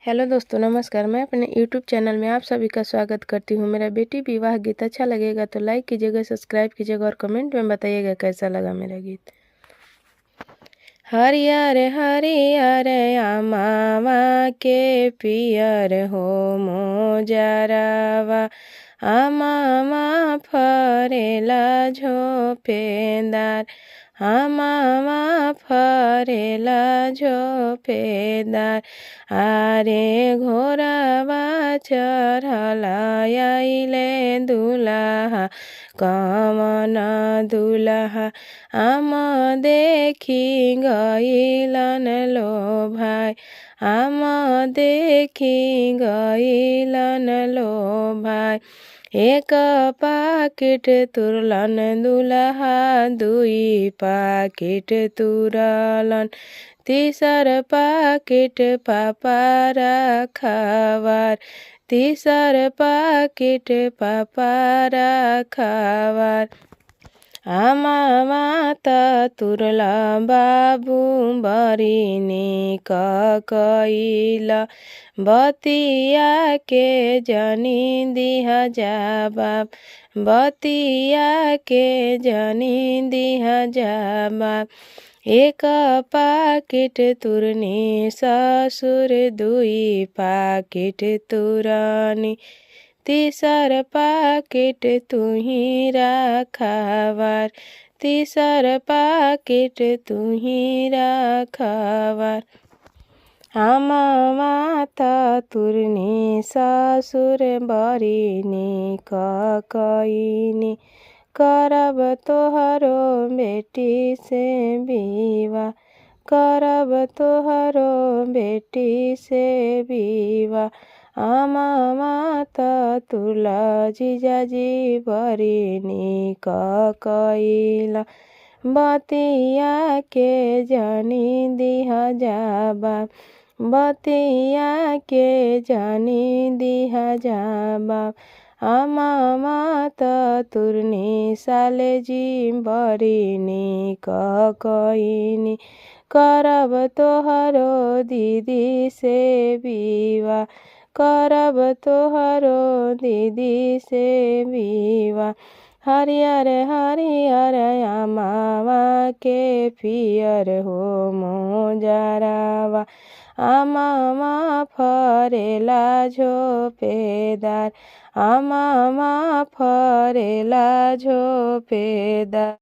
Hello दोस्तों, नमस्कार। मैं अपने यूट्यूब चैनल में आप सभी का स्वागत करती हूँ। मेरा बेटी विवाह गीत अच्छा लगेगा तो लाइक कीजिएगा, सब्सक्राइब कीजिएगा और कमेंट में बताइएगा कैसा लगा मेरा गीत। हरियर हरियर आमावा के पियर हो मोजरावा, आमामा फरेला झोपेदार, आमामा फरेला झोपेदार। आरे घोरावा चढ़ला आइले दुलाहा, कमन दुलाहा आम देखी गइलन लो भाई, आम देखी गइलन लो भाई। एक पाकिट तुरलन दुल्हा, दुई पाकिट तुरलन, तीसर पाकिट पापा रखवार, तीसर पाकिट पापा रखवार। आमामा त तुरला बाबू बरिनी कैला, बतिया के जनी दिहा जवाब, बतिया के जनी दिहा जवाब। एक पाकिट तुरनी ससुर, दुई पाकिट तुरनी, तीसर पाकिट तुही रखवार, तीसर पाकिट तुही रखवार। आमामा त तुरनी ससुर बरिनी कैनी, करब तोहरो बेटी से विवाह, करब तोहरो बेटी से विवाह। आमामा त तुला जीजाजी बरिनी कैला, बतिया के जनी दिहा जवाब, बतिया के जनी दिहा जवाब। आमामा त तुरनी सालेजी बरिनी कैनी, करब तोहरो दीदी से विवाह, करब तोहरो दीदी से विवाह। हरियर हरियर आमावा के पियर हो मोजरावा, आमामा फरेला झोपेदार, आमामा फरेला झोपेदार।